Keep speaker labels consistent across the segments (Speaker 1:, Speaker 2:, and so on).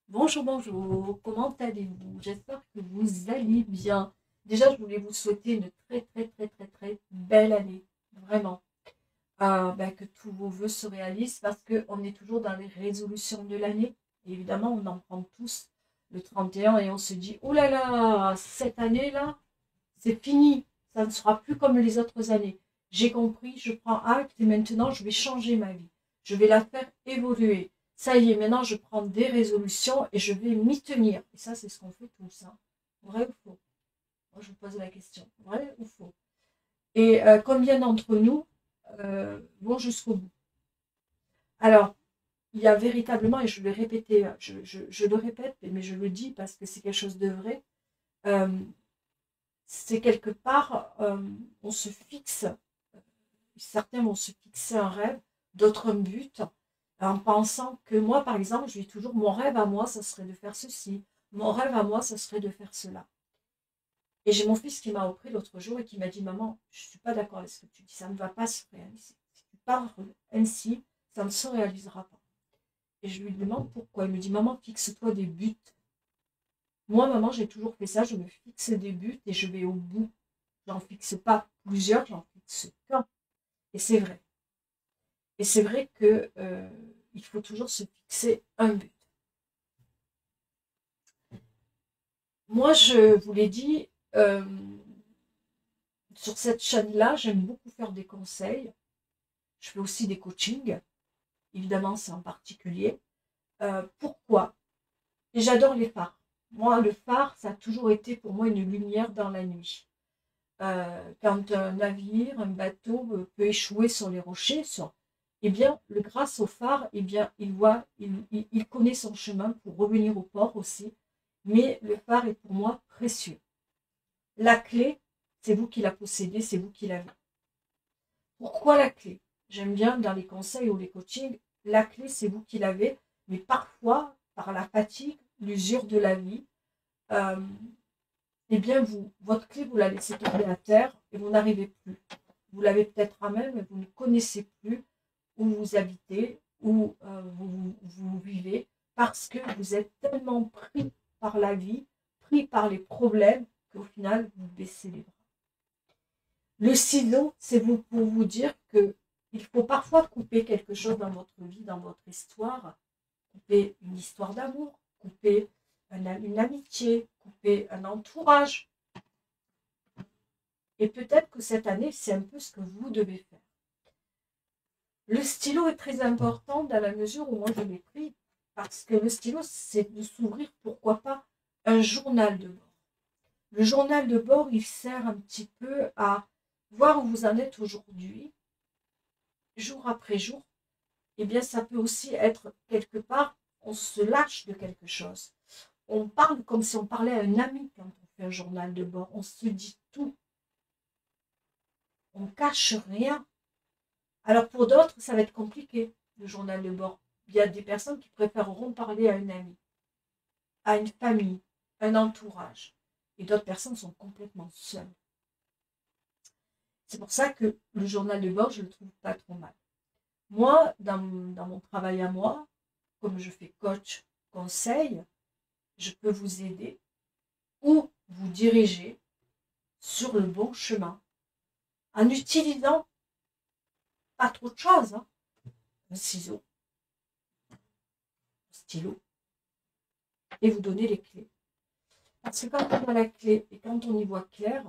Speaker 1: Bonjour, bonjour, comment allez-vous? J'espère que vous allez bien. Déjà, je voulais vous souhaiter une très belle année, vraiment. Que tous vos vœux se réalisent parce qu'on est toujours dans les résolutions de l'année. Évidemment, on en prend tous le 31 et on se dit, oh là là, cette année-là, c'est fini, ça ne sera plus comme les autres années. J'ai compris, je prends acte et maintenant je vais changer ma vie. Je vais la faire évoluer. Ça y est, maintenant je prends des résolutions et je vais m'y tenir. Et ça, c'est ce qu'on fait tous. Hein. Vrai ou faux? Moi, je vous pose la question. Vrai ou faux? Et combien d'entre nous vont jusqu'au bout? Alors, il y a véritablement, et je vais répéter, je le répète, mais je le dis parce que c'est quelque chose de vrai, euh, c'est quelque part, on se fixe. Certains vont se fixer un rêve, d'autres un but, en pensant que moi, par exemple, je dis toujours, mon rêve à moi, ça serait de faire ceci. Mon rêve à moi, ça serait de faire cela. Et j'ai mon fils qui m'a repris l'autre jour et qui m'a dit, maman, je ne suis pas d'accord avec ce que tu dis, ça ne va pas se réaliser. Si tu parles ainsi, ça ne se réalisera pas. Et je lui demande pourquoi. Il me dit, maman, fixe-toi des buts. Moi, maman, j'ai toujours fait ça, je me fixe des buts et je vais au bout. J'en fixe pas plusieurs, j'en fixe qu'un. Et c'est vrai. Et c'est vrai que il faut toujours se fixer un but. Moi, je vous l'ai dit, sur cette chaîne-là, j'aime beaucoup faire des conseils. Je fais aussi des coachings. Évidemment, c'est en particulier. Pourquoi? Et j'adore les phares. Moi, le phare, ça a toujours été pour moi une lumière dans la nuit. Quand un navire, un bateau peut échouer sur les rochers, eh bien, grâce au phare, eh bien, il connaît son chemin pour revenir au port aussi. Mais le phare est pour moi précieux. La clé, c'est vous qui la possédez, c'est vous qui l'avez. Pourquoi la clé? J'aime bien dans les conseils ou les coachings, la clé, c'est vous qui l'avez, mais parfois, par la fatigue, l'usure de la vie, euh, eh bien, votre clé, vous la laissez tomber à terre et vous n'arrivez plus. Vous l'avez peut-être à main, mais vous ne connaissez plus où vous habitez, où vous vivez, parce que vous êtes tellement pris par la vie, pris par les problèmes, qu'au final, vous baissez les bras. Le ciseau, c'est pour vous dire que il faut parfois couper quelque chose dans votre vie, dans votre histoire, couper une histoire d'amour, couper une amitié, couper un entourage. Et peut-être que cette année, c'est un peu ce que vous devez faire. Le stylo est très important dans la mesure où moi je l'ai pris, parce que le stylo, c'est de s'ouvrir, pourquoi pas, un journal de bord. Le journal de bord, il sert un petit peu à voir où vous en êtes aujourd'hui, jour après jour. Eh bien, ça peut aussi être quelque part, on se lâche de quelque chose. On parle comme si on parlait à un ami quand on fait un journal de bord. On se dit tout. On cache rien. Alors pour d'autres, ça va être compliqué, le journal de bord. Il y a des personnes qui préféreront parler à un ami, à une famille, un entourage. Et d'autres personnes sont complètement seules. C'est pour ça que le journal de bord, je ne le trouve pas trop mal. Moi, dans mon travail à moi, comme je fais coach, conseil, je peux vous aider ou vous diriger sur le bon chemin en utilisant pas trop de choses. Hein. Un ciseau, un stylo, et vous donner les clés. Parce que quand on a la clé et quand on y voit clair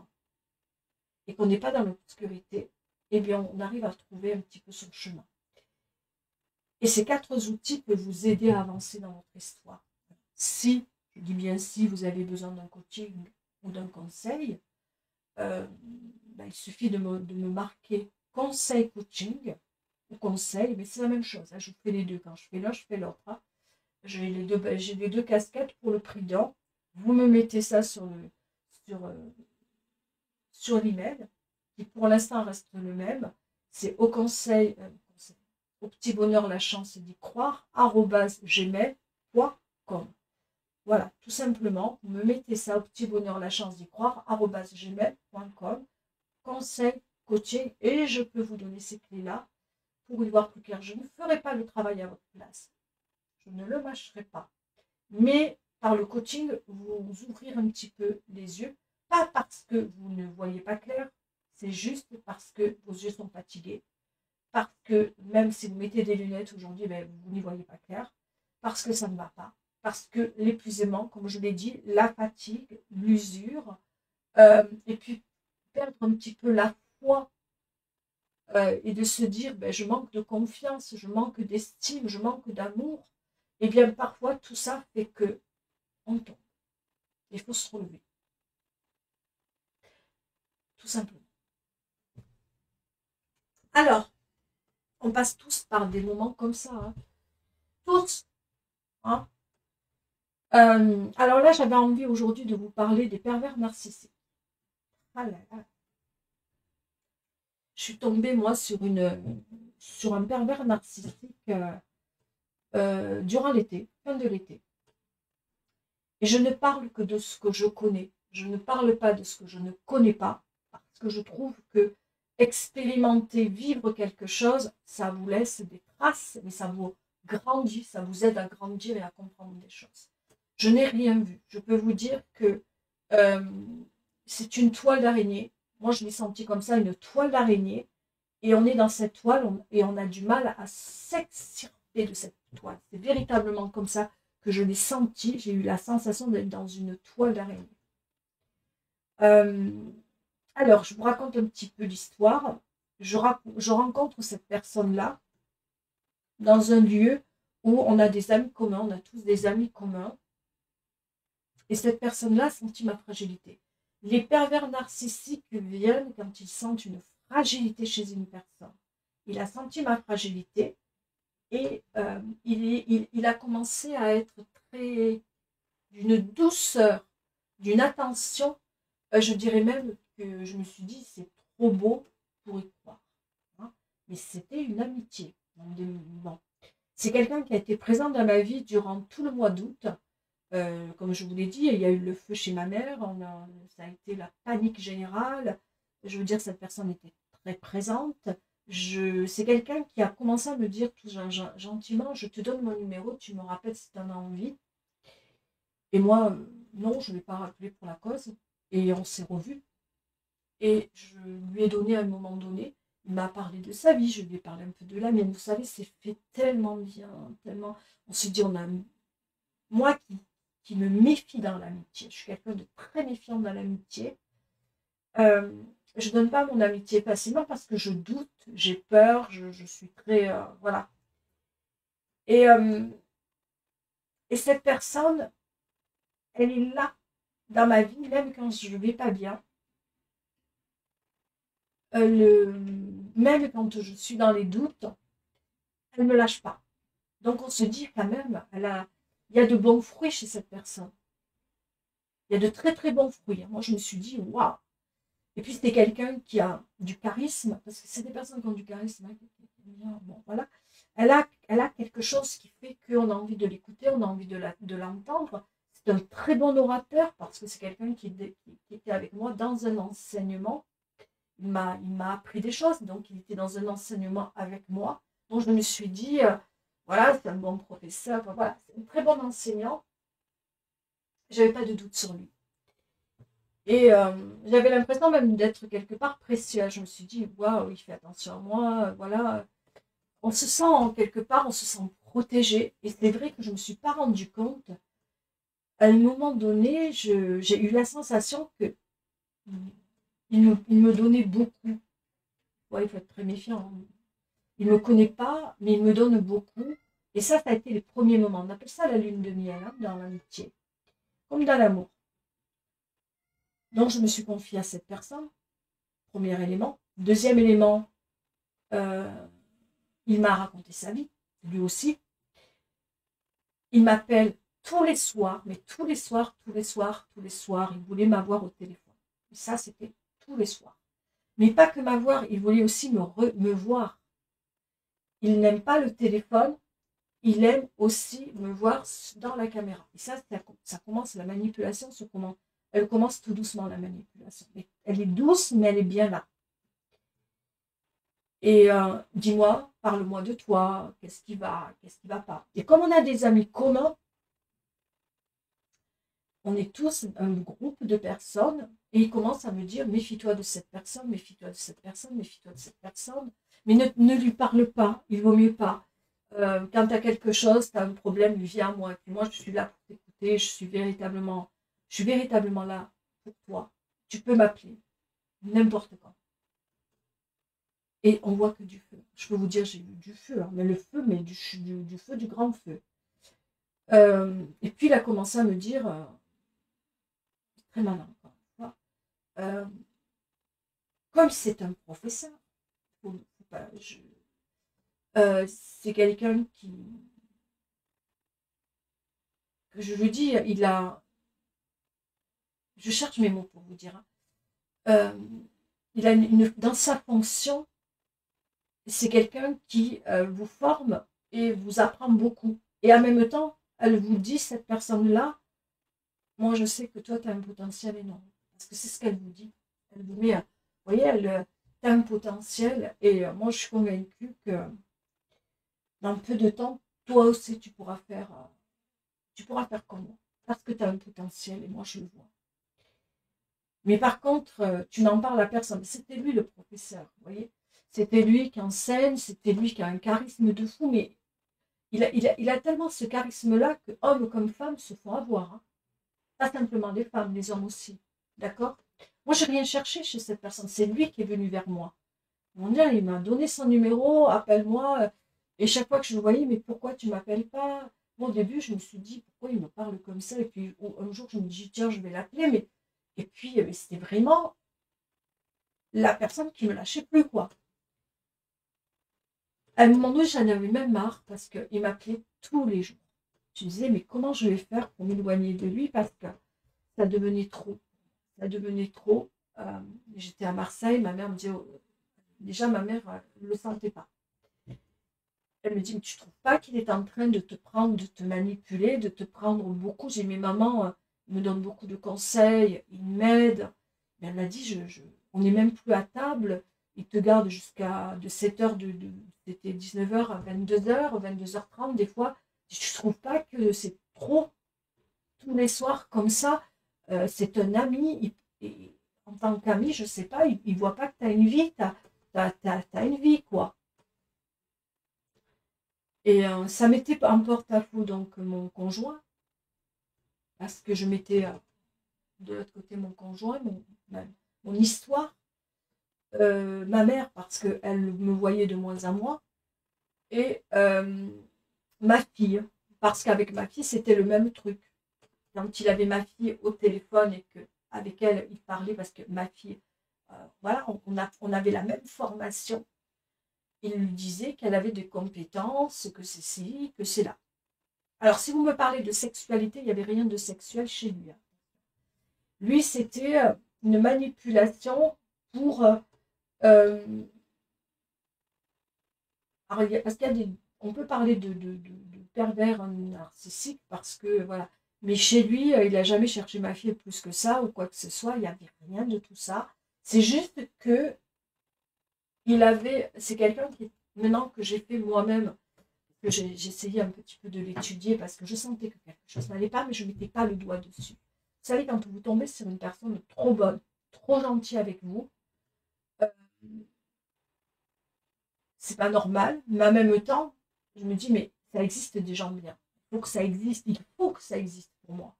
Speaker 1: et qu'on n'est pas dans l'obscurité, eh bien on arrive à trouver un petit peu son chemin. Et ces 4 outils peuvent vous aider à avancer dans votre histoire. Si, je dis bien si, vous avez besoin d'un coaching ou d'un conseil, il suffit de me marquer conseil coaching ou conseil, mais c'est la même chose. Hein, je fais les deux. Quand je fais l'un, je fais l'autre. Hein. J'ai les deux casquettes pour le prix d'un. Vous me mettez ça sur, euh, sur l'email, qui pour l'instant reste le même. C'est au petit bonheur la chance d'y croire, @gmail.com. Voilà, tout simplement, vous me mettez ça au petit bonheur la chance d'y croire, @gmail.com. Conseil, coaching, et je peux vous donner ces clés-là pour y voir plus clair. Je ne ferai pas le travail à votre place. Je ne le mâcherai pas. mais par le coaching, vous ouvrir un petit peu les yeux, pas parce que vous ne voyez pas clair, c'est juste parce que vos yeux sont fatigués, parce que même si vous mettez des lunettes aujourd'hui, ben, vous n'y voyez pas clair, parce que ça ne va pas, parce que l'épuisement, comme je l'ai dit, la fatigue, l'usure, et puis perdre un petit peu la foi et de se dire ben, je manque de confiance, je manque d'estime, je manque d'amour, et bien parfois tout ça fait que on tombe. Il faut se relever, tout simplement. Alors, on passe tous par des moments comme ça, hein. Tous. Hein. Alors là, j'avais envie aujourd'hui de vous parler des pervers narcissiques. Ah là là. Je suis tombée, moi, sur un pervers narcissique durant l'été, fin de l'été. Et je ne parle que de ce que je connais. Je ne parle pas de ce que je ne connais pas, parce que je trouve que expérimenter, vivre quelque chose, ça vous laisse des traces, mais ça vous grandit, ça vous aide à grandir et à comprendre des choses. Je n'ai rien vu. Je peux vous dire que euh, c'est une toile d'araignée. Moi, je l'ai senti comme ça, une toile d'araignée. Et on est dans cette toile et on a du mal à s'extirper de cette toile. C'est véritablement comme ça que je l'ai senti. J'ai eu la sensation d'être dans une toile d'araignée. Euh, alors, je vous raconte un petit peu l'histoire. Je rencontre cette personne-là dans un lieu où on a des amis communs, on a tous des amis communs. Et cette personne-là a senti ma fragilité. Les pervers narcissiques viennent quand ils sentent une fragilité chez une personne. Il a senti ma fragilité et il a commencé à être très d'une douceur, d'une attention. Je dirais même que je me suis dit, c'est trop beau pour y croire. Hein. Mais c'était une amitié. Bon. C'est quelqu'un qui a été présent dans ma vie durant tout le mois d'août. Comme je vous l'ai dit, il y a eu le feu chez ma mère, ça a été la panique générale. Je veux dire, cette personne était très présente. C'est quelqu'un qui a commencé à me dire tout gentiment, je te donne mon numéro, tu me rappelles si tu en as envie. Et moi, non, je ne l'ai pas rappelé pour la cause. Et on s'est revus. Et je lui ai donné à un moment donné, il m'a parlé de sa vie, je lui ai parlé un peu de la mienne. Vous savez, c'est fait tellement bien, tellement. On s'est dit, moi qui me méfie dans l'amitié, je suis quelqu'un de très méfiant dans l'amitié. Je ne donne pas mon amitié facilement parce que je doute, j'ai peur, je suis très. Voilà. Et, euh, et cette personne, elle est là dans ma vie, même quand je ne vais pas bien. Même quand je suis dans les doutes, elle ne me lâche pas. Donc on se dit quand même, il y a de bons fruits chez cette personne. Il y a de très très bons fruits. Moi je me suis dit, waouh. Et puis c'était quelqu'un qui a du charisme, parce que c'est des personnes qui ont du charisme. Hein, bon, voilà. Elle a quelque chose qui fait qu'on a envie de l'écouter, on a envie de l'entendre. C'est un très bon orateur, parce que c'est quelqu'un qui était avec moi dans un enseignement. Il m'a appris des choses, donc il était dans un enseignement avec moi. Donc je me suis dit, voilà, c'est un bon professeur, voilà, c'est un très bon enseignant. J'avais pas de doute sur lui. Et j'avais l'impression même d'être quelque part précieux. Je me suis dit, waouh, il fait attention à moi, voilà. On se sent quelque part, on se sent protégé. Et c'est vrai que je ne me suis pas rendu compte. À un moment donné, j'ai eu la sensation que il me donnait beaucoup. Ouais, il faut être très méfiant. Hein. Il ne me connaît pas, mais il me donne beaucoup. Et ça a été les premiers moments. On appelle ça la lune de miel hein, dans l'amitié, comme dans l'amour. Donc je me suis confiée à cette personne, premier élément. Deuxième élément, euh, il m'a raconté sa vie, lui aussi. Il m'appelle tous les soirs, mais tous les soirs, tous les soirs, tous les soirs. Il voulait m'avoir au téléphone. Et ça, c'était tous les soirs. Mais pas que m'avoir, il voulait aussi me voir. Il n'aime pas le téléphone, il aime aussi me voir dans la caméra. Et ça commence, la manipulation elle commence tout doucement, la manipulation. Elle est douce, mais elle est bien là. Et dis-moi, parle-moi de toi, qu'est-ce qui va pas. Et comme on a des amis communs, on est tous un groupe de personnes et il commence à me dire méfie-toi de cette personne, méfie-toi de cette personne, méfie-toi de cette personne. Mais ne lui parle pas, il vaut mieux pas. Quand tu as quelque chose, tu as un problème, viens à moi. Et puis moi, je suis là pour t'écouter, je suis véritablement là pour toi. Tu peux m'appeler n'importe quand. Et on voit que du feu. Je peux vous dire, j'ai eu du feu, hein, mais le feu, mais du feu, du grand feu. Et puis il a commencé à me dire, très malin, comme c'est un professeur, c'est quelqu'un qui, que je lui dis, je cherche mes mots pour vous dire, il a dans sa fonction, c'est quelqu'un qui vous forme et vous apprend beaucoup. Et en même temps, elle vous dit, cette personne-là, moi je sais que toi, tu as un potentiel énorme. Parce que c'est ce qu'elle vous dit. Elle vous met, vous voyez, tu as un potentiel. Et moi, je suis convaincue que dans peu de temps, toi aussi, tu pourras faire comme moi. Parce que tu as un potentiel et moi, je le vois. Mais par contre, tu n'en parles à personne. C'était lui le professeur, vous voyez. C'était lui qui enseigne, c'était lui qui a un charisme de fou, mais il a tellement ce charisme-là que hommes comme femmes se font avoir. Hein. Pas simplement les femmes, les hommes aussi. D'accord? Moi, je n'ai rien cherché chez cette personne. C'est lui qui est venu vers moi. Mon Dieu, il m'a donné son numéro, appelle-moi. Et chaque fois que je le voyais, mais pourquoi tu ne m'appelles pas? Moi, au début, je me suis dit, pourquoi il me parle comme ça? Et puis, un jour, je me dis, tiens, je vais l'appeler. Mais... Et puis, c'était vraiment la personne qui ne me lâchait plus, quoi. À un moment donné, j'en avais même marre parce qu'il m'appelait tous les jours. Je me disais, mais comment je vais faire pour m'éloigner de lui parce que ça devenait trop. Ça devenait trop. J'étais à Marseille, ma mère me dit, déjà ma mère ne le sentait pas. Elle me dit, mais tu ne trouves pas qu'il est en train de te prendre, de te manipuler, de te prendre beaucoup? J'ai mes mamans me donnent beaucoup de conseils, ils m'aident. Elle m'a dit, on n'est même plus à table, ils te gardent jusqu'à de 7h, c'était 19h à 22h, 22h30 des fois. Tu ne trouves pas que c'est trop tous les soirs comme ça? C'est un ami, en tant qu'ami, je ne sais pas, il ne voit pas que tu as une vie, tu as une vie, quoi. Et ça mettait en porte-à-faux donc mon conjoint, parce que je mettais de l'autre côté mon conjoint, mon histoire, ma mère parce qu'elle me voyait de moins en moins, et ma fille, parce qu'avec ma fille c'était le même truc. Quand il avait ma fille au téléphone et qu'avec elle il parlait, parce que ma fille, voilà, on avait la même formation. Il lui disait qu'elle avait des compétences, que c'est ci, que c'est là. Alors, si vous me parlez de sexualité, il n'y avait rien de sexuel chez lui. Lui, c'était une manipulation pour... alors, parce qu'il y a des... On peut parler de pervers narcissique parce que, voilà. Mais chez lui, il n'a jamais cherché ma fille plus que ça ou quoi que ce soit. Il n'y avait rien de tout ça. C'est juste que il avait... C'est quelqu'un qui, maintenant que j'ai fait moi-même, que j'ai essayé un petit peu de l'étudier parce que je sentais que quelque chose n'allait pas, mais je ne mettais pas le doigt dessus. Vous savez, quand vous tombez sur une personne trop bonne, trop gentille avec vous, c'est pas normal, mais en même temps, je me dis, mais ça existe des gens bien. Il faut que ça existe, il faut que ça existe pour moi.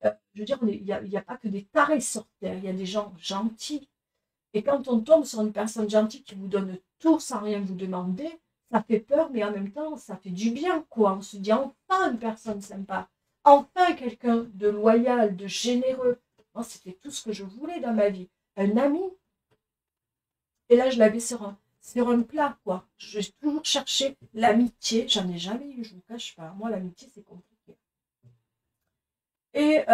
Speaker 1: Je veux dire, il n'y a pas que des tarés sur Terre, il y a des gens gentils. Et quand on tombe sur une personne gentille qui vous donne tout sans rien vous demander, ça fait peur, mais en même temps, ça fait du bien, quoi. On se dit, enfin, une personne sympa. Enfin, quelqu'un de loyal, de généreux. Moi, c'était tout ce que je voulais dans ma vie. Un ami. Et là, je l'avais sur un plat, quoi. J'ai toujours cherché l'amitié. J'en ai jamais eu, je ne vous cache pas. Moi, l'amitié, c'est compliqué. Et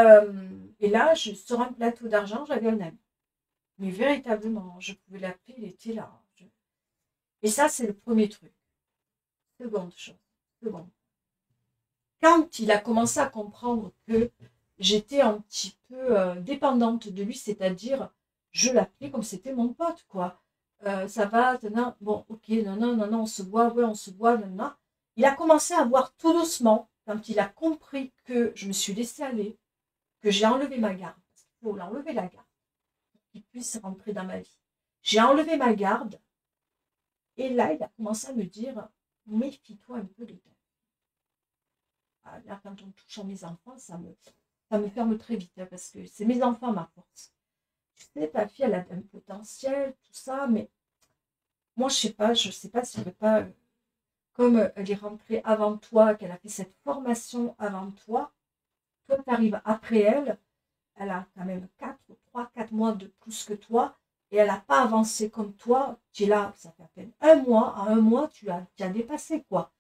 Speaker 1: là, sur un plateau d'argent, j'avais un ami. Mais véritablement, je pouvais l'appeler, il était là. Et ça, c'est le premier truc. Seconde chose. Quand il a commencé à comprendre que j'étais un petit peu dépendante de lui, c'est-à-dire, je l'appelais comme c'était mon pote, quoi. Ça va, non, bon, ok, non, on se voit, ouais, on se voit, non. Il a commencé à voir tout doucement, quand il a compris que je me suis laissée aller, que j'ai enlevé ma garde. Parce qu'il faut l'enlever la garde pour qu'il puisse rentrer dans ma vie. J'ai enlevé ma garde et là, il a commencé à me dire méfie-toi un peu de ta vie. Ah, là, quand on touche à mes enfants, ça me ferme très vite hein, parce que c'est mes enfants ma force. Tu sais, ta fille, elle a un potentiel, tout ça, mais moi, je sais pas si elle veut pas, comme elle est rentrée avant toi, qu'elle a fait cette formation avant toi, toi, tu arrives après elle, elle a quand même 3, 4 mois de plus que toi, et elle n'a pas avancé comme toi, tu es là, ça fait à peine un mois, à un mois, tu as dépassé, quoi.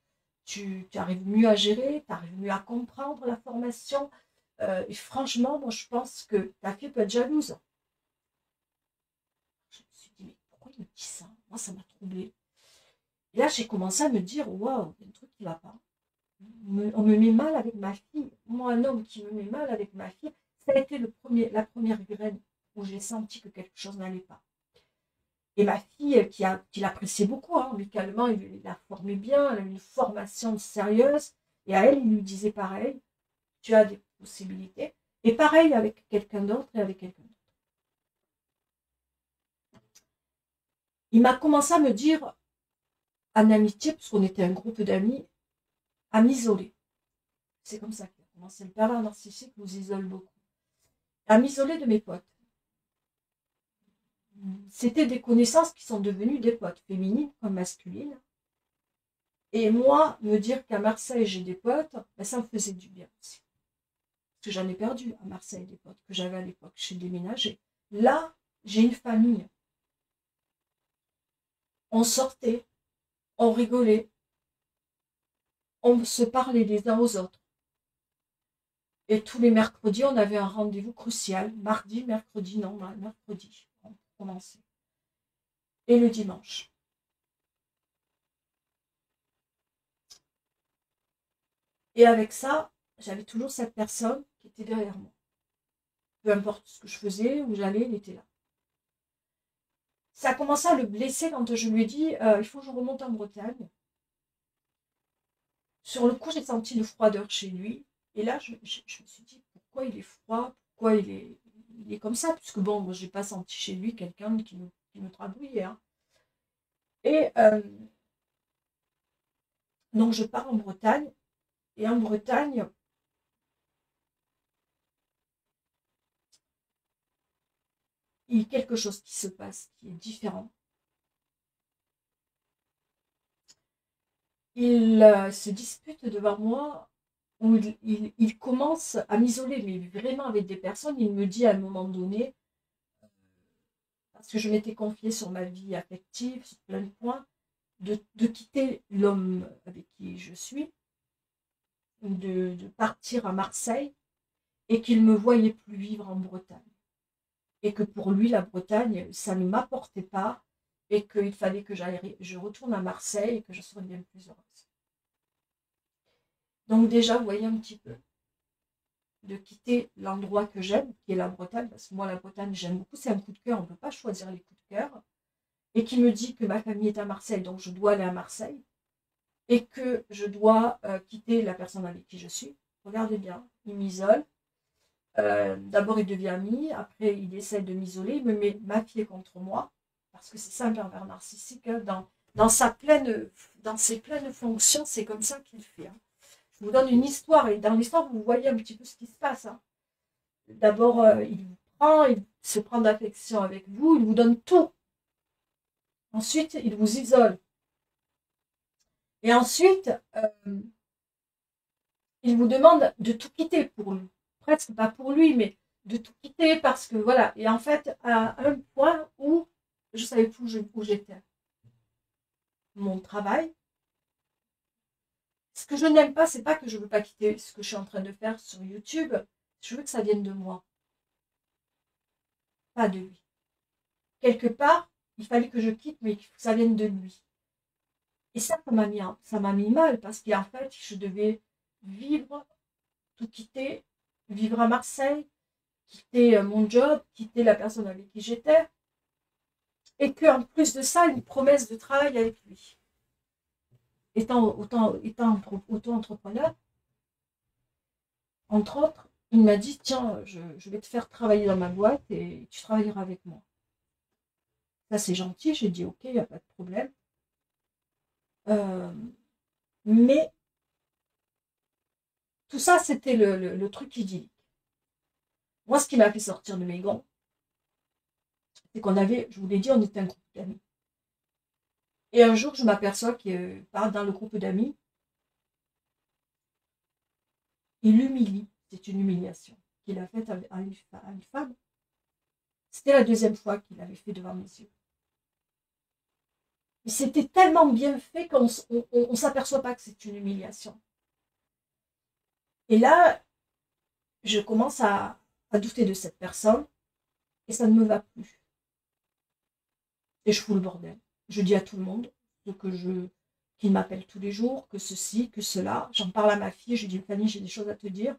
Speaker 1: Tu arrives mieux à gérer, tu arrives mieux à comprendre la formation, et franchement, moi, je pense que ta fille peut être jalouse. Je me suis dit, mais pourquoi il me dit ça? Moi, ça m'a troublée. Et là, j'ai commencé à me dire, waouh, il y a un truc qui ne va pas. On me met mal avec ma fille. Moi, un homme qui me met mal avec ma fille, ça a été la première graine où j'ai senti que quelque chose n'allait pas. Et ma fille, qui l'appréciait beaucoup, hein, amicalement, il la formait bien, elle a eu une formation sérieuse. Et à elle, il lui disait pareil, tu as des possibilités. Et pareil avec quelqu'un d'autre et avec quelqu'un d'autre. Il m'a commencé à me dire, en amitié, parce qu'on était un groupe d'amis, à m'isoler. C'est comme ça qu'il a commencé. Le pervers narcissique nous isole beaucoup. À m'isoler de mes potes. C'était des connaissances qui sont devenues des potes, féminines comme masculines. Et moi, me dire qu'à Marseille, j'ai des potes, ben, ça me faisait du bien aussi. Parce que j'en ai perdu à Marseille des potes que j'avais à l'époque. J'ai déménagé. Là, j'ai une famille. On sortait, on rigolait, on se parlait les uns aux autres. Et tous les mercredis, on avait un rendez-vous crucial. Mardi, mercredi, non, mercredi. On commençait. Et le dimanche. Et avec ça, j'avais toujours cette personne qui était derrière moi. Peu importe ce que je faisais, où j'allais, il était là. Ça a commencé à le blesser quand je lui ai dit il faut que je remonte en Bretagne. Sur le coup, j'ai senti une froideur chez lui. Et là, je me suis dit pourquoi il est froid, pourquoi il est comme ça, puisque bon, moi, je n'ai pas senti chez lui quelqu'un qui me trabouillait. Hein. Et donc, je pars en Bretagne. Et en Bretagne, il y a quelque chose qui se passe qui est différent. Il se dispute devant moi, où il commence à m'isoler, mais vraiment avec des personnes. Il me dit à un moment donné, parce que je m'étais confiée sur ma vie affective, sur plein de points, de quitter l'homme avec qui je suis, de partir à Marseille, et qu'il ne me voyait plus vivre en Bretagne. Et que pour lui, la Bretagne, ça ne m'apportait pas, et qu'il fallait que je retourne à Marseille et que je serais bien plus heureuse. Donc déjà, vous voyez un petit peu, de quitter l'endroit que j'aime, qui est la Bretagne, parce que moi, la Bretagne, j'aime beaucoup, c'est un coup de cœur, on ne peut pas choisir les coups de cœur, et qui me dit que ma famille est à Marseille, donc je dois aller à Marseille, et que je dois quitter la personne avec qui je suis. Regardez bien, il m'isole. D'abord, il devient ami, après, il essaie de m'isoler, il me met ma fille contre moi, parce que c'est ça un pervers narcissique, hein, dans ses pleines fonctions, c'est comme ça qu'il fait. Hein. Je vous donne une histoire, et dans l'histoire, vous voyez un petit peu ce qui se passe. Hein. D'abord, il vous prend, il se prend d'affection avec vous, il vous donne tout. Ensuite, il vous isole. Et ensuite, il vous demande de tout quitter pour lui. Presque pas pour lui, mais de tout quitter parce que voilà. Et en fait, à un point où je savais plus où j'étais. Mon travail. Ce que je n'aime pas, c'est pas que je veux pas quitter ce que je suis en train de faire sur YouTube. Je veux que ça vienne de moi. Pas de lui. Quelque part, il fallait que je quitte, mais que ça vienne de lui. Et ça m'a mis mal parce qu'en fait, je devais vivre, tout quitter, vivre à Marseille, quitter mon job, quitter la personne avec qui j'étais, et qu'en plus de ça, une promesse de travail avec lui. Étant auto-entrepreneur, entre autres, il m'a dit, tiens, je vais te faire travailler dans ma boîte et tu travailleras avec moi. Ça, c'est gentil. J'ai dit, ok, il n'y a pas de problème. Mais tout ça, c'était le truc idyllique. Moi, ce qui m'a fait sortir de mes gonds, c'est qu'on avait, je vous l'ai dit, on était un groupe d'amis. Et un jour, je m'aperçois que dans le groupe d'amis, il humilie. C'est une humiliation qu'il a faite à une femme. C'était la deuxième fois qu'il l'avait fait devant mes yeux. Et c'était tellement bien fait qu'on ne s'aperçoit pas que c'est une humiliation. Et là, je commence à douter de cette personne et ça ne me va plus. Et je fous le bordel. Je dis à tout le monde qu'il m'appelle tous les jours, que ceci, que cela. J'en parle à ma fille, je dis, Fanny, j'ai des choses à te dire.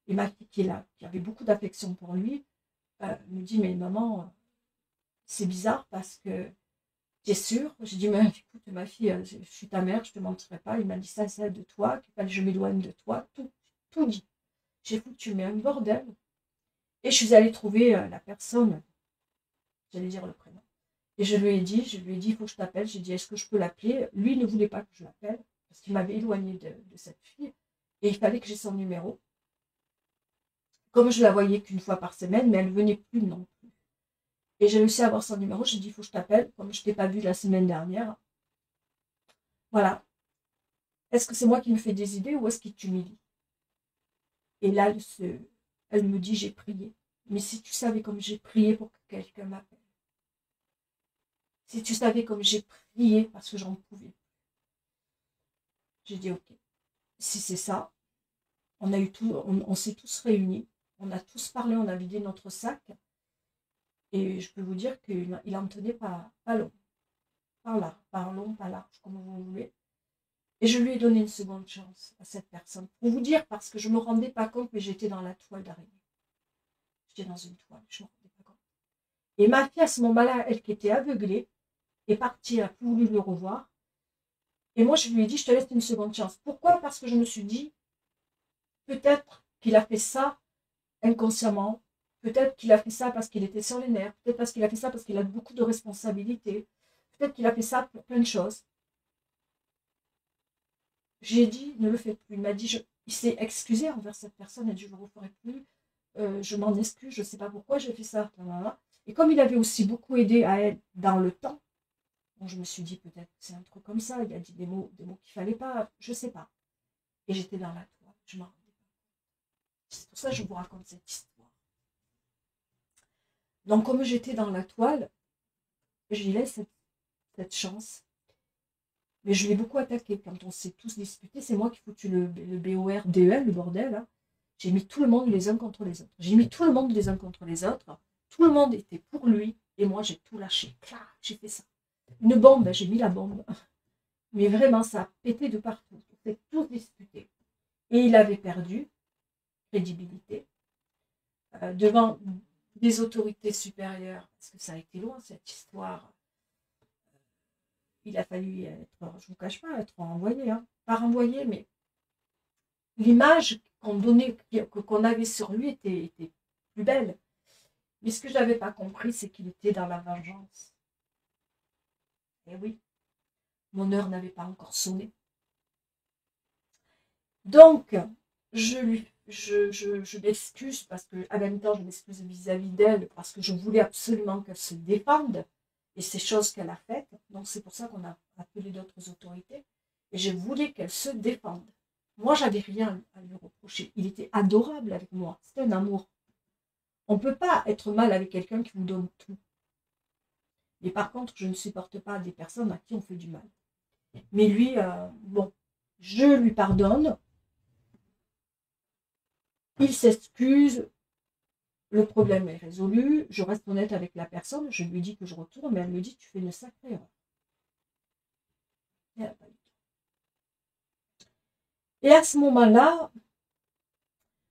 Speaker 1: Et ma fille qui est là, qui avait beaucoup d'affection pour lui, me dit, mais maman, c'est bizarre parce que tu es sûre? J'ai dit, mais écoute, ma fille, je suis ta mère, je ne te mentirai pas. Il m'a dit, ça, c'est de toi, qu'il fallait que je m'éloigne de toi. Tout dit. J'ai foutu, mais un bordel. Et je suis allée trouver la personne, j'allais dire le prénom. Et je lui ai dit, il faut que je t'appelle. J'ai dit, est-ce que je peux l'appeler? Lui ne voulait pas que je l'appelle, parce qu'il m'avait éloigné de cette fille. Et il fallait que j'ai son numéro. Comme je la voyais qu'une fois par semaine, mais elle ne venait plus non plus. Et j'ai réussi à avoir son numéro. J'ai dit, il faut que je t'appelle, comme je ne t'ai pas vu la semaine dernière. Voilà. Est-ce que c'est moi qui me fais des idées ou est-ce qu'il t'humilie? Et là, elle me dit, j'ai prié. Mais si tu savais comme j'ai prié pour que quelqu'un m'appelle. Si tu savais comme j'ai prié parce que j'en pouvais. J'ai dit, ok. Si c'est ça, on s'est tous réunis. On a tous parlé, on a vidé notre sac. Et je peux vous dire qu'il en tenait pas long. Par là, par long, pas large, comme vous voulez. Et je lui ai donné une seconde chance à cette personne. Pour vous dire, parce que je ne me rendais pas compte, mais j'étais dans la toile d'araignée. J'étais dans une toile, je ne me rendais pas compte. Et ma fille, à ce moment-là, elle qui était aveuglée, est partie, elle n'a plus voulu le revoir. Et moi, je lui ai dit, je te laisse une seconde chance. Pourquoi? Parce que je me suis dit, peut-être qu'il a fait ça inconsciemment. Peut-être qu'il a fait ça parce qu'il était sur les nerfs. Peut-être parce qu'il a fait ça parce qu'il a beaucoup de responsabilités. Peut-être qu'il a fait ça pour plein de choses. J'ai dit, ne le fais plus. Il m'a dit, il s'est excusé envers cette personne. Il a dit, je ne le referai plus. Je m'en excuse, je ne sais pas pourquoi j'ai fait ça. Et comme il avait aussi beaucoup aidé à elle dans le temps, bon, je me suis dit, peut-être que c'est un truc comme ça. Il a dit des mots qu'il ne fallait pas. Je ne sais pas. Et j'étais dans la toile. Je m'en rendais pas. C'est pour ça que je vous raconte cette histoire. Donc, comme j'étais dans la toile, j'y laisse cette chance. Mais je l'ai beaucoup attaqué quand on s'est tous disputés. C'est moi qui ai foutu le BORDEL, le bordel. Hein. J'ai mis tout le monde les uns contre les autres. J'ai mis tout le monde les uns contre les autres. Tout le monde était pour lui. Et moi, j'ai tout lâché. J'ai fait ça. Une bombe, j'ai mis la bombe. Mais vraiment, ça a pété de partout. On s'est tous disputés. Et il avait perdu crédibilité devant des autorités supérieures. Parce que ça a été loin, cette histoire. Il a fallu être, je ne vous cache pas, être renvoyé. Hein. Pas renvoyé, mais l'image qu'on avait sur lui était plus belle. Mais ce que je n'avais pas compris, c'est qu'il était dans la vengeance. Et oui, mon heure n'avait pas encore sonné. Donc, je m'excuse parce que, en même temps, je m'excuse vis-à-vis d'elle parce que je voulais absolument qu'elle se défende. Et ces choses qu'elle a faites. Donc, c'est pour ça qu'on a appelé d'autres autorités. Et je voulais qu'elle se défende. Moi, j'avais rien à lui reprocher. Il était adorable avec moi. C'était un amour. On ne peut pas être mal avec quelqu'un qui vous donne tout. Mais par contre, je ne supporte pas des personnes à qui on fait du mal. Mais lui, bon, je lui pardonne. Il s'excuse. Le problème est résolu. Je reste honnête avec la personne. Je lui dis que je retourne, mais elle me dit, tu fais une sacrée erreur. Et elle n'a pas eu le temps. Et à ce moment-là,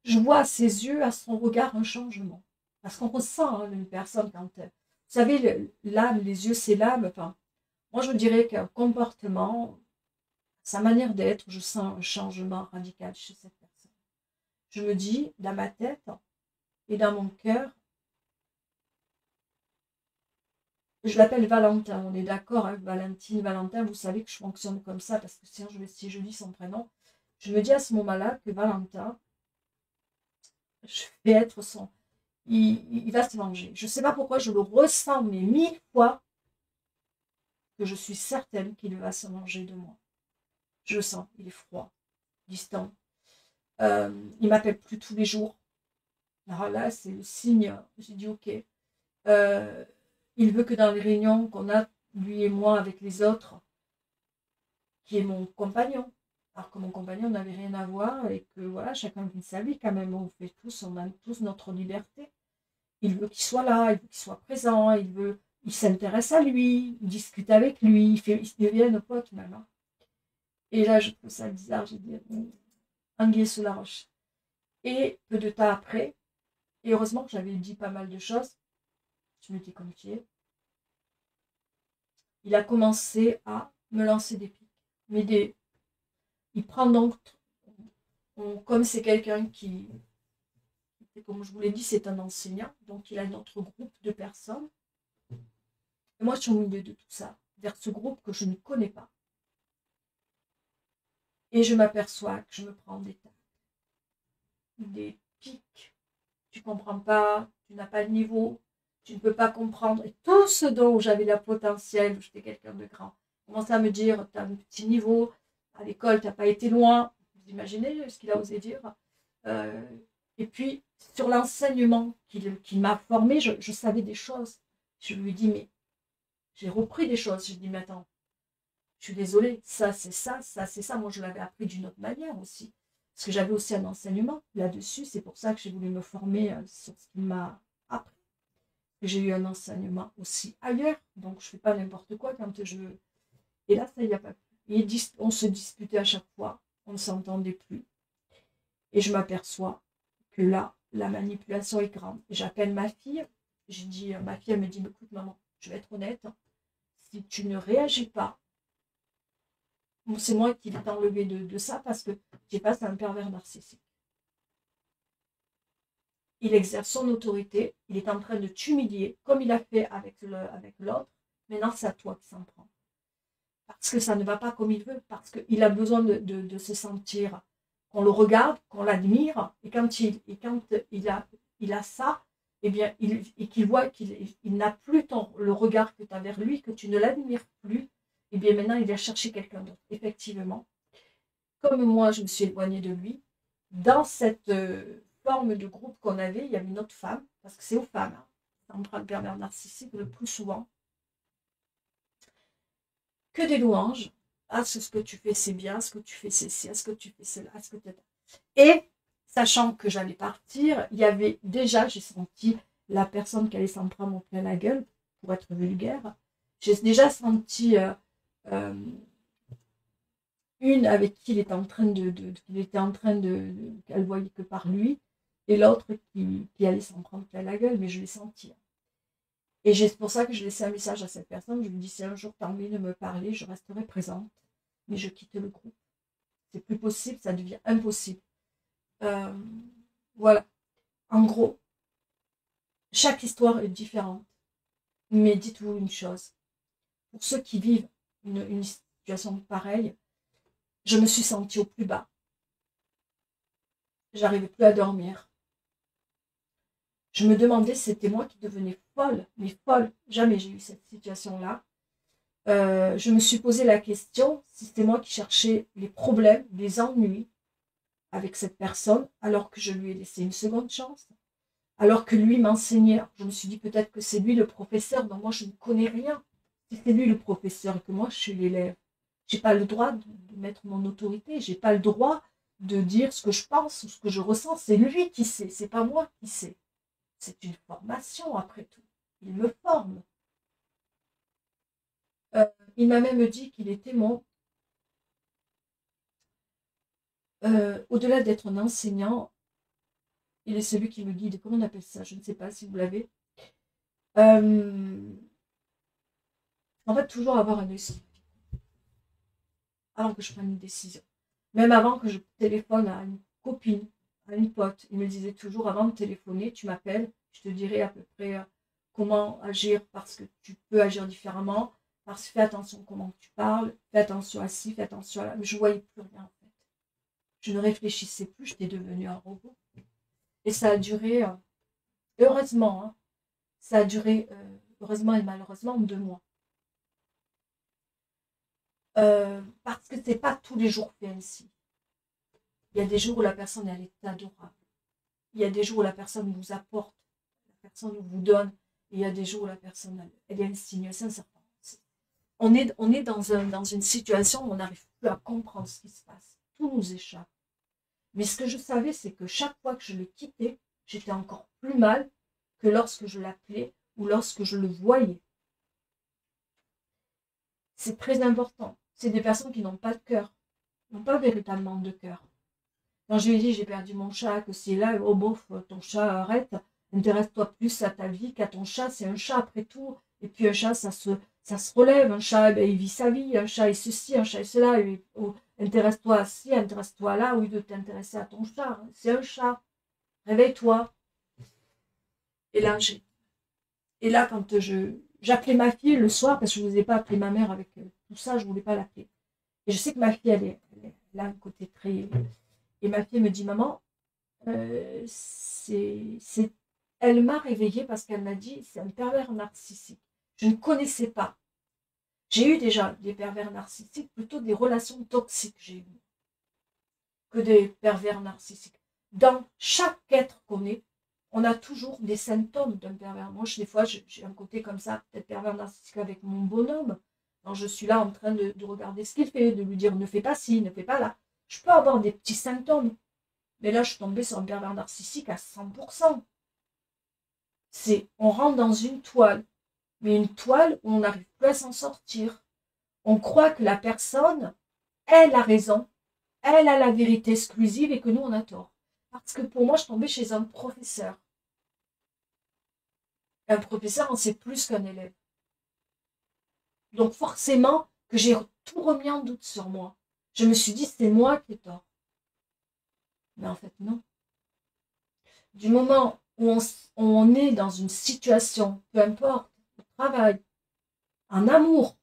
Speaker 1: je vois à ses yeux, à son regard, un changement. Parce qu'on ressent une personne quand elle... Vous savez, l'âme, les yeux, c'est l'âme. Enfin, moi, je dirais qu'un comportement, sa manière d'être, je sens un changement radical chez cette personne. je me dis, dans ma tête et dans mon cœur, je l'appelle Valentin, on est d'accord avec Valentine, Valentin, vous savez que je fonctionne comme ça, parce que si je dis son prénom, je me dis à ce moment-là que Valentin, je vais être son... Il va se venger. Je ne sais pas pourquoi, je le ressens, mais 1000 fois, que je suis certaine qu'il va se venger de moi. Je le sens, il est froid, distant. Il m'appelle plus tous les jours. Alors là, c'est le signe. J'ai dit ok. Il veut que dans les réunions qu'on a, lui et moi, avec les autres, qui est mon compagnon. Alors que mon compagnon n'avait rien à voir et que voilà, chacun vit sa vie quand même. On fait tous, on a tous notre liberté. Il veut qu'il soit là, il veut qu'il soit présent, il s'intéresse à lui, il discute avec lui, il se devient nos potes même. Hein. Et là, je trouve ça bizarre, j'ai dit, anguille sous la roche. Et peu de temps après, et heureusement que j'avais dit pas mal de choses, je m'étais confiée, il a commencé à me lancer des pics. Mais il prend donc, comme c'est quelqu'un qui, comme je vous l'ai dit, c'est un enseignant, donc il a notre groupe de personnes. Et moi, je suis au milieu de tout ça, vers ce groupe que je ne connais pas. Et je m'aperçois que je me prends des pics. Tu ne comprends pas, tu n'as pas le niveau, tu ne peux pas comprendre. Et tout ce dont j'avais le potentiel, j'étais quelqu'un de grand, commence à me dire, tu as un petit niveau, à l'école, tu n'as pas été loin. Vous imaginez ce qu'il a osé dire. Et puis, sur l'enseignement qu'il m'a formé, je savais des choses. Je lui dis, mais j'ai repris des choses. Je lui dis, mais attends, je suis désolée, ça c'est ça, ça c'est ça. Moi, je l'avais appris d'une autre manière aussi. Parce que j'avais aussi un enseignement là-dessus. C'est pour ça que j'ai voulu me former sur ce qu'il m'a appris. J'ai eu un enseignement aussi ailleurs. Donc, je ne fais pas n'importe quoi quand je... Et là, ça n'y a pas plus. On se disputait à chaque fois. On ne s'entendait plus. Et je m'aperçois que là, la manipulation est grande. J'appelle ma fille. J'ai dit, ma fille, elle me dit, écoute maman, je vais être honnête. Si tu ne réagis pas, c'est moi qui l'ai enlevé de ça parce que j'ai pas un pervers narcissique. Il exerce son autorité, il est en train de t'humilier, comme il a fait avec l'autre. Maintenant, c'est à toi qui s'en prend. Parce que ça ne va pas comme il veut, parce qu'il a besoin de se sentir qu'on le regarde, qu'on l'admire, et quand il a ça, eh bien, et qu'il voit qu'il n'a plus le regard que tu as vers lui, que tu ne l'admires plus, et bien maintenant, il va chercher quelqu'un d'autre. Effectivement, comme moi, je me suis éloignée de lui, dans cette forme de groupe qu'on avait, il y avait une autre femme, parce que c'est aux femmes, hein, on prend le pervers narcissique le plus souvent, que des louanges. Ah, ce que tu fais, c'est bien, ce que tu fais, c'est ci, ce que tu fais, c'est là, ce que tu... Et, sachant que j'allais partir, il y avait déjà, j'ai senti la personne qui allait s'en prendre plein la gueule, pour être vulgaire. J'ai déjà senti une avec qui il était en train qu'elle voyait que par lui, et l'autre qui allait s'en prendre plein la gueule, mais je l'ai senti. Et c'est pour ça que je laissais un message à cette personne. Je lui dis, si un jour tu as envie de me parler, je resterai présente, mais je quitte le groupe. C'est plus possible, ça devient impossible. Voilà. En gros, chaque histoire est différente. Mais dites-vous une chose. Pour ceux qui vivent une situation pareille, je me suis sentie au plus bas. J'arrivais plus à dormir. Je me demandais si c'était moi qui devenais folle, mais folle. Jamais j'ai eu cette situation-là. Je me suis posé la question si c'était moi qui cherchais les problèmes, les ennuis avec cette personne, alors que je lui ai laissé une seconde chance, alors que lui m'enseignait. Je me suis dit peut-être que c'est lui le professeur, dont moi je ne connais rien. Si c'est lui le professeur et que moi je suis l'élève, j'ai pas le droit de mettre mon autorité, j'ai pas le droit de dire ce que je pense ou ce que je ressens. C'est lui qui sait, c'est pas moi qui sais. C'est une formation après tout. Il me forme. Il m'a même dit qu'il était au-delà d'être un enseignant, il est celui qui me guide. Comment on appelle ça? Je ne sais pas si vous l'avez. En fait, toujours avoir un œil avant que je prenne une décision. Même avant que je téléphone à une copine, à une pote. Il me disait toujours, avant de téléphoner, tu m'appelles, je te dirai à peu près comment agir, parce que tu peux agir différemment, parce que fais attention comment tu parles, fais attention à ci, fais attention à là. Mais je ne voyais plus rien en fait. Je ne réfléchissais plus, j'étais devenue un robot. Et ça a duré, heureusement, hein, ça a duré, heureusement et malheureusement, 2 mois. Parce que c'est pas tous les jours fait ainsi. Il y a des jours où la personne, elle est adorable. Il y a des jours où la personne vous apporte, la personne vous donne. Et il y a des jours où la personne, elle est insigne, sincèrement. On est dans une situation où on n'arrive plus à comprendre ce qui se passe. Tout nous échappe. Mais ce que je savais, c'est que chaque fois que je le quittais, j'étais encore plus mal que lorsque je l'appelais ou lorsque je le voyais. C'est très important. C'est des personnes qui n'ont pas de cœur, n'ont pas véritablement de cœur. Quand je lui ai dit j'ai perdu mon chat, que c'est là, oh bof, ton chat arrête, intéresse-toi plus à ta vie qu'à ton chat, c'est un chat après tout. Et puis un chat, ça se relève, un chat, ben, il vit sa vie, un chat est ceci, un chat est cela, oh, intéresse-toi à ci, intéresse-toi à là, au lieu de t'intéresser à ton chat. C'est un chat, réveille-toi. Et là, quand j'appelais ma fille le soir, parce que je ne n'osais pas appeler ma mère avec tout ça, je ne voulais pas l'appeler. Et je sais que ma fille, elle a un côté très... Et ma fille me dit, maman, elle m'a réveillée parce qu'elle m'a dit, c'est un pervers narcissique. Je ne connaissais pas. J'ai eu déjà des pervers narcissiques, plutôt des relations toxiques, j'ai eu, que des pervers narcissiques. Dans chaque être qu'on est, on a toujours des symptômes d'un pervers. Moi, des fois, j'ai un côté comme ça, peut-être pervers narcissique avec mon bonhomme. Quand je suis là en train de regarder ce qu'il fait, de lui dire ne fais pas ci, ne fais pas là. Je peux avoir des petits symptômes. Mais là, je suis tombée sur un pervers narcissique à 100%. On rentre dans une toile. Mais une toile où on n'arrive plus à s'en sortir. On croit que la personne, elle a raison. Elle a la vérité exclusive et que nous, on a tort. Parce que pour moi, je suis tombée chez un professeur. Un professeur, on sait plus qu'un élève. Donc forcément que j'ai tout remis en doute sur moi. Je me suis dit, c'est moi qui ai tort. Mais en fait, non. Du moment où on est dans une situation, peu importe, au travail, en amour,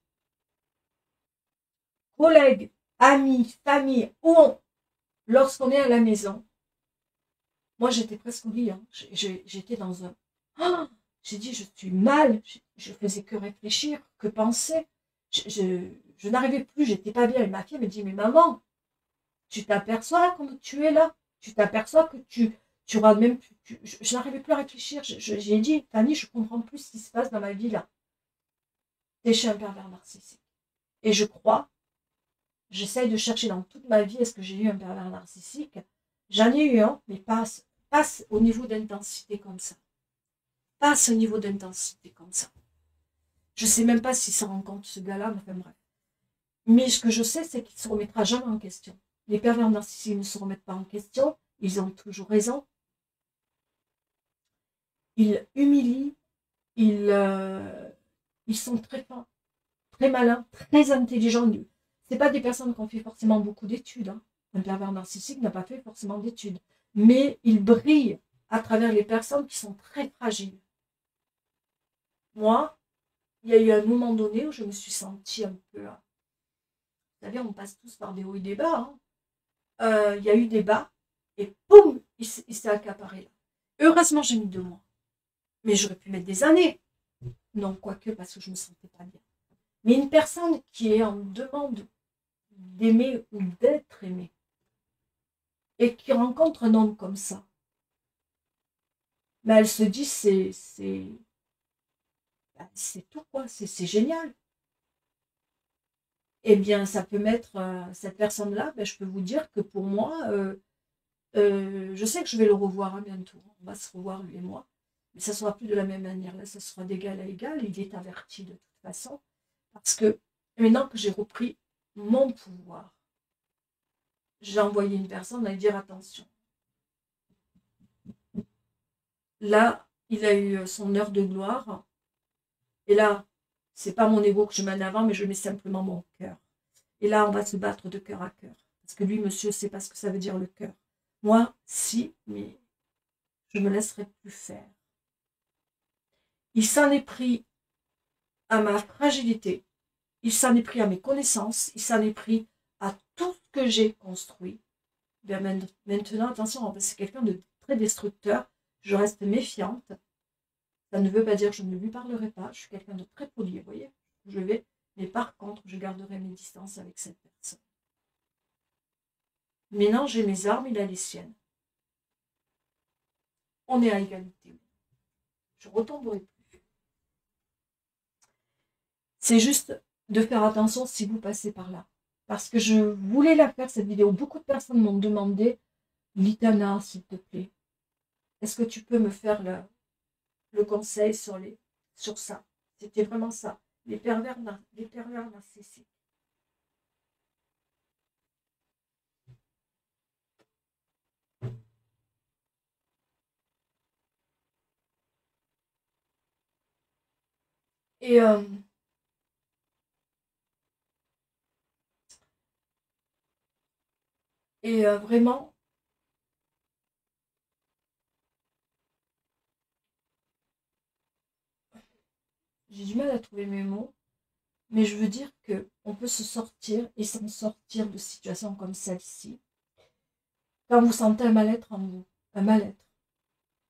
Speaker 1: collègues, amis, famille, lorsqu'on est à la maison, moi j'étais presque au lit, hein. J'étais dans un... Oh, j'ai dit, je suis mal, je faisais que réfléchir, que penser. Je n'arrivais plus, j'étais pas bien. Et ma fille me dit, mais maman, tu t'aperçois quand tu es là, tu t'aperçois que tu auras même plus, je n'arrivais plus à réfléchir. J'ai dit, Fanny, je comprends plus ce qui se passe dans ma vie là. T'es chez un pervers narcissique. Et je crois, j'essaye de chercher dans toute ma vie, est-ce que j'ai eu un pervers narcissique? J'en ai eu un, mais pas au niveau d'intensité comme ça. Pas à ce niveau d'intensité comme ça. Je sais même pas s'il s'en rend compte, ce gars-là, mais enfin bref. Mais ce que je sais, c'est qu'il ne se remettra jamais en question. Les pervers narcissiques ne se remettent pas en question. Ils ont toujours raison. Ils humilient. Ils sont très fins, très malins, très intelligents. Ce pas des personnes qui ont fait forcément beaucoup d'études. Hein. Un pervers narcissique n'a pas fait forcément d'études. Mais ils brillent à travers les personnes qui sont très fragiles. Moi, il y a eu un moment donné où je me suis sentie un peu... Vous savez, on passe tous par des hauts et des bas. Hein. Il y a eu des bas, et boum, il s'est accaparé là. Heureusement, j'ai mis 2 mois. Mais j'aurais pu mettre des années. Non, quoique, parce que je ne me sentais pas bien. Mais une personne qui est en demande d'aimer ou d'être aimée, et qui rencontre un homme comme ça, mais elle se dit, c'est tout, quoi, c'est génial. Eh bien, ça peut mettre cette personne-là, ben, je peux vous dire que pour moi, je sais que je vais le revoir hein, bientôt. On va se revoir, lui et moi. Mais ça ne sera plus de la même manière. Là, ça sera d'égal à égal. Il est averti de toute façon. Parce que maintenant que j'ai repris mon pouvoir, j'ai envoyé une personne à lui dire attention. Là, il a eu son heure de gloire. Et là, c'est pas mon ego que je mets en avant, mais je mets simplement mon cœur. Et là, on va se battre de cœur à cœur. Parce que lui, monsieur, ne sait pas ce que ça veut dire le cœur. Moi, si, mais je ne me laisserai plus faire. Il s'en est pris à ma fragilité, il s'en est pris à mes connaissances, il s'en est pris à tout ce que j'ai construit. Bien maintenant, attention, c'est quelqu'un de très destructeur, je reste méfiante. Ça ne veut pas dire que je ne lui parlerai pas, je suis quelqu'un de très poli, vous voyez, je vais, mais par contre, je garderai mes distances avec cette personne. Maintenant, j'ai mes armes, il a les siennes. On est à égalité. Je ne retomberai plus. C'est juste de faire attention si vous passez par là. Parce que je voulais la faire, cette vidéo. Beaucoup de personnes m'ont demandé, Litana, s'il te plaît, est-ce que tu peux me faire le conseil sur ça? C'était vraiment ça. Les pervers narcissiques. Et vraiment, j'ai du mal à trouver mes mots, mais je veux dire qu'on peut se sortir et s'en sortir de situations comme celle-ci. Quand vous sentez un mal-être en vous, un mal-être,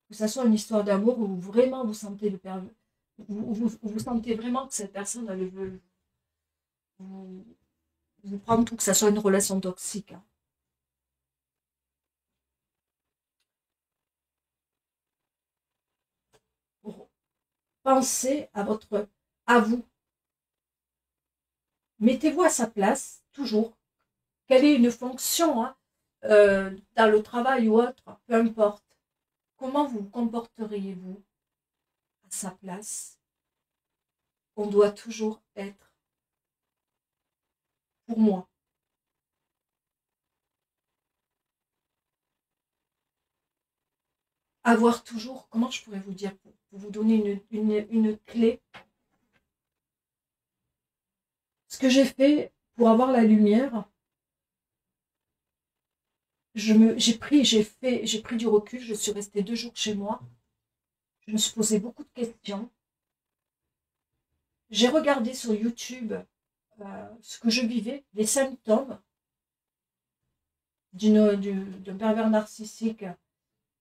Speaker 1: que ce soit une histoire d'amour où vraiment vous sentez vous sentez vraiment que cette personne elle veut vous prendre tout, que ce soit une relation toxique. Hein. Pensez à vous. Mettez-vous à sa place, toujours. Quelle est une fonction hein, dans le travail ou autre, peu importe. Comment vous comporteriez-vous à sa place? On doit toujours être pour moi. Avoir toujours, comment je pourrais vous dire, pour vous donner une clé. Ce que j'ai fait pour avoir la lumière, j'ai pris du recul, je suis restée 2 jours chez moi. Je me suis posé beaucoup de questions. J'ai regardé sur YouTube ce que je vivais, les symptômes d'un pervers narcissique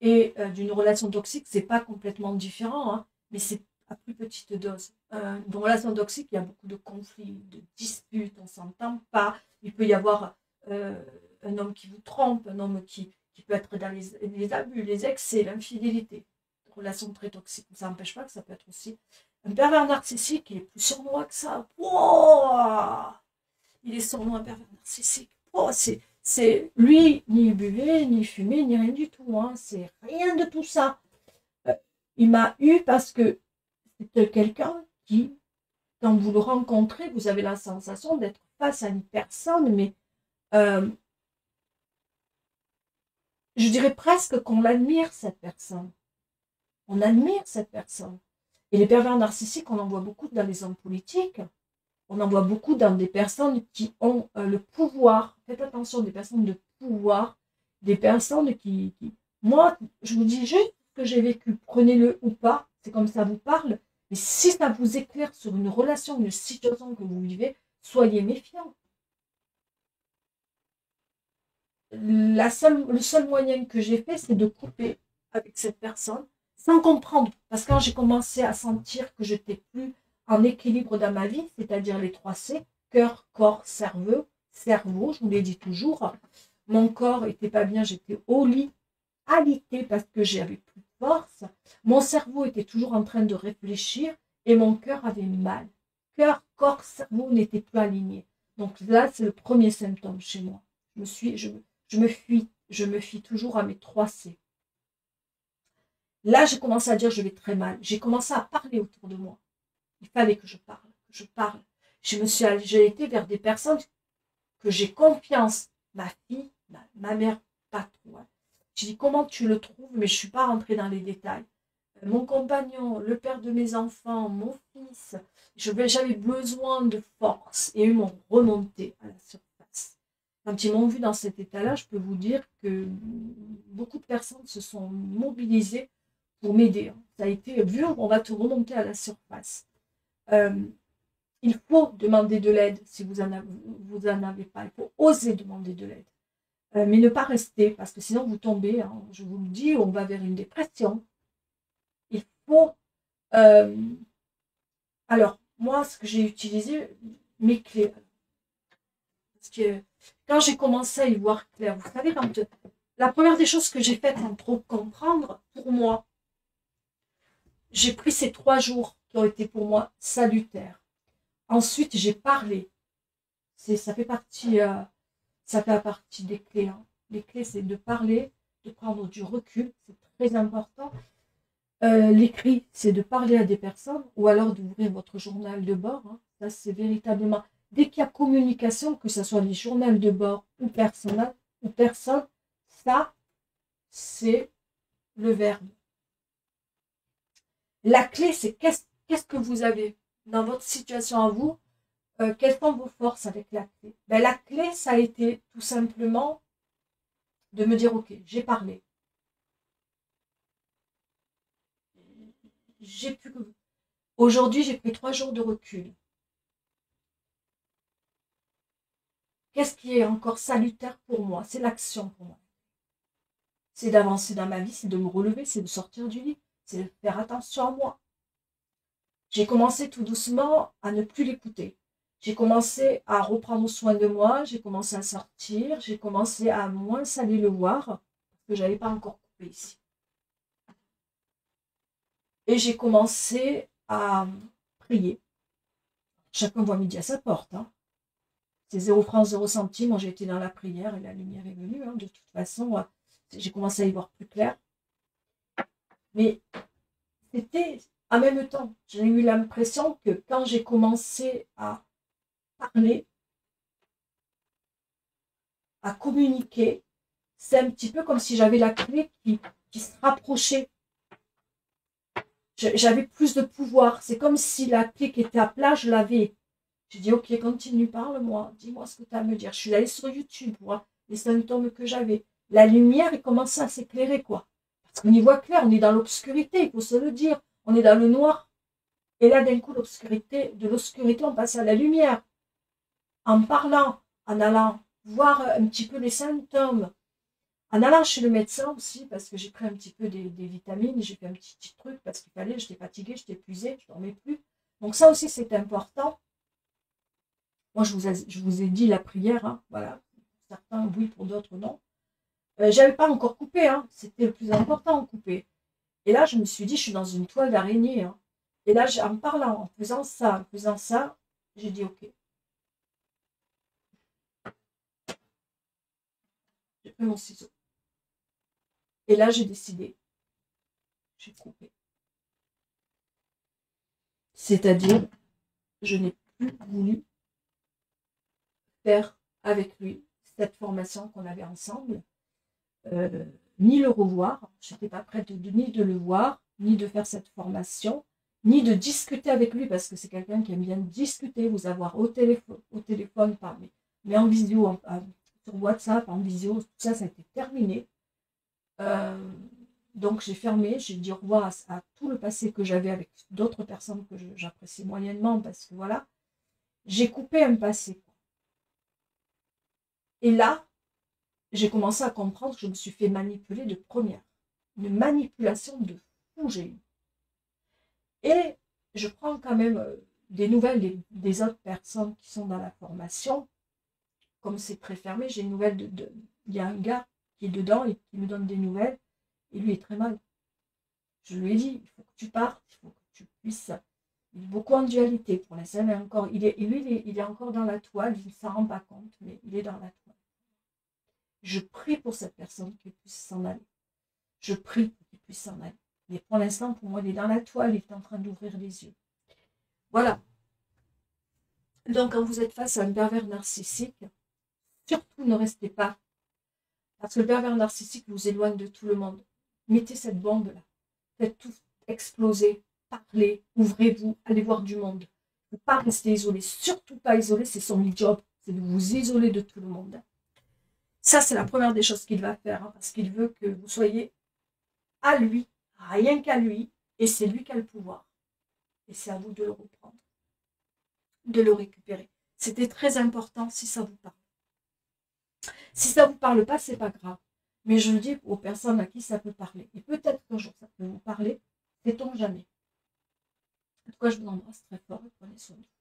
Speaker 1: et d'une relation toxique. C'est pas complètement différent, hein, mais c'est à plus petite dose. Une relation toxique, il y a beaucoup de conflits, de disputes, on ne s'entend pas. Il peut y avoir un homme qui vous trompe, un homme qui peut être dans les abus, les excès, l'infidélité. Relation très toxique. Ça n'empêche pas que ça peut être aussi un pervers narcissique qui est plus sournois que ça. Wow, il est sournois, un pervers narcissique. Oh, c'est lui, ni buvait, ni fumait, ni rien du tout. Hein. C'est rien de tout ça. Il m'a eu parce que c'est quelqu'un qui, quand vous le rencontrez, vous avez la sensation d'être face à une personne, mais je dirais presque qu'on l'admire, cette personne. On admire cette personne. Et les pervers narcissiques, on en voit beaucoup dans les hommes politiques. On en voit beaucoup dans des personnes qui ont le pouvoir. Faites attention, des personnes de pouvoir, des personnes qui... Moi, je vous dis juste ce que j'ai vécu. Prenez-le ou pas, c'est comme ça vous parle. Mais si ça vous éclaire sur une relation, une situation que vous vivez, soyez méfiants. Le seul moyen que j'ai fait, c'est de couper avec cette personne sans comprendre. Parce que quand j'ai commencé à sentir que je n'étais plus en équilibre dans ma vie, c'est-à-dire les 3 C, cœur, corps, cerveau, je vous l'ai dit toujours, mon corps n'était pas bien, j'étais au lit, alité parce que j'avais plus de force, mon cerveau était toujours en train de réfléchir et mon cœur avait mal. Cœur, corps, cerveau n'étaient plus alignés. Donc là, c'est le premier symptôme chez moi. Je me fuis toujours à mes 3 C. Là, j'ai commencé à dire je vais très mal. J'ai commencé à parler autour de moi. Il fallait que je parle, que je parle. J'ai été vers des personnes que j'ai confiance. Ma fille, ma mère, pas trop. Hein. J'ai dit comment tu le trouves, mais je ne suis pas rentrée dans les détails. Mon compagnon, le père de mes enfants, mon fils, j'avais besoin de force et ils m'ont remonté à la surface. quand ils m'ont vu dans cet état-là, je peux vous dire que beaucoup de personnes se sont mobilisées pour m'aider. Ça a été vu, on va te remonter à la surface. Il faut demander de l'aide si vous en avez pas. Il faut oser demander de l'aide. Mais ne pas rester, parce que sinon vous tombez, hein, je vous le dis, on va vers une dépression. Il faut... alors, moi, ce que j'ai utilisé, mes clés. Parce que quand j'ai commencé à y voir clair, vous savez, la première des choses que j'ai faites sans trop comprendre, pour moi, j'ai pris ces 3 jours qui ont été pour moi salutaires. Ensuite, j'ai parlé. Ça fait partie des clés. Hein. Les clés, c'est de parler, de prendre du recul, c'est très important. L'écrit, c'est de parler à des personnes ou alors d'ouvrir votre journal de bord. Hein. Ça, c'est véritablement... Dès qu'il y a communication, que ce soit des journaux de bord ou personnel, ou personne, ça, c'est le verbe. La clé, c'est qu'est-ce que vous avez dans votre situation à vous, quelles sont vos forces avec la clé. Ben, la clé, ça a été tout simplement de me dire, ok, j'ai parlé. Aujourd'hui, j'ai pris 3 jours de recul. Qu'est-ce qui est encore salutaire pour moi? C'est l'action pour moi. C'est d'avancer dans ma vie, c'est de me relever, c'est de sortir du lit, c'est de faire attention à moi. J'ai commencé tout doucement à ne plus l'écouter. J'ai commencé à reprendre soin de moi, j'ai commencé à sortir, j'ai commencé à moins aller le voir, parce que je n'avais pas encore coupé ici. Et j'ai commencé à prier. Chacun voit midi à sa porte. Hein. C'est 0 francs, 0 centimes. Moi, j'ai été dans la prière et la lumière est venue. Hein. De toute façon, j'ai commencé à y voir plus clair. Mais c'était en même temps. J'ai eu l'impression que quand j'ai commencé à parler, à communiquer, c'est un petit peu comme si j'avais la clé qui se rapprochait. J'avais plus de pouvoir. C'est comme si la clé qui était à plat, je l'avais. J'ai dit, ok, continue, parle-moi, dis-moi ce que tu as à me dire. Je suis allée sur YouTube, voir les symptômes que j'avais. La lumière, elle commençait à s'éclairer, quoi. Parce qu'on y voit clair, on est dans l'obscurité, il faut se le dire. On est dans le noir. Et là, d'un coup, de l'obscurité, on passe à la lumière. En parlant, en allant voir un petit peu les symptômes, en allant chez le médecin aussi, parce que j'ai pris un petit peu des vitamines, j'ai fait un petit truc parce qu'il fallait, j'étais fatiguée, j'étais épuisée, je ne dormais plus. Donc ça aussi, c'est important. Moi, je vous ai dit la prière, hein, voilà. Pour certains, oui, pour d'autres, non. J'avais pas encore coupé, hein, c'était le plus important, couper. Et là, je me suis dit, je suis dans une toile d'araignée. Hein. Et là, en parlant, en faisant ça, j'ai dit, ok. J'ai pris mon ciseau. Et là, j'ai décidé, j'ai coupé. C'est-à-dire, je n'ai plus voulu faire avec lui cette formation qu'on avait ensemble, ni le revoir. Je n'étais pas prête ni de le voir, ni de faire cette formation, ni de discuter avec lui, parce que c'est quelqu'un qui aime bien discuter, vous avoir au téléphone mais en visio, sur WhatsApp, en visio, tout ça, ça a été terminé. Donc j'ai fermé, j'ai dit au revoir à tout le passé que j'avais avec d'autres personnes que j'apprécie moyennement, parce que voilà, j'ai coupé un passé. Et là, j'ai commencé à comprendre que je me suis fait manipuler de première. Une manipulation de fou, j'ai eu. Et je prends quand même des nouvelles des autres personnes qui sont dans la formation. Comme c'est très fermé, j'ai une nouvelle il y a un gars qui est dedans et qui me donne des nouvelles. Et lui est très mal. Je lui ai dit, il faut que tu partes, il faut que tu puisses. Il est beaucoup en dualité pour l'instant, mais encore, il est encore dans la toile, il ne s'en rend pas compte, mais il est dans la toile. Je prie pour cette personne qu'il puisse s'en aller. Je prie pour qu'il puisse s'en aller. Mais pour l'instant, pour moi, il est dans la toile, il est en train d'ouvrir les yeux. Voilà. Donc, quand vous êtes face à un pervers narcissique, surtout ne restez pas. Parce que le pervers narcissique vous éloigne de tout le monde. Mettez cette bombe-là. Faites tout exploser. Parlez. Ouvrez-vous. Allez voir du monde. Ne pas rester isolé. Surtout pas isolé. C'est son job. C'est de vous isoler de tout le monde. Ça, c'est la première des choses qu'il va faire, hein, parce qu'il veut que vous soyez à lui, rien qu'à lui, et c'est lui qui a le pouvoir. Et c'est à vous de le reprendre, de le récupérer. C'était très important si ça vous parle. Si ça ne vous parle pas, c'est pas grave. Mais je le dis aux personnes à qui ça peut parler. Et peut-être qu'un jour ça peut vous parler, sait-on jamais. En tout cas, je vous embrasse très fort et prenez soin de vous.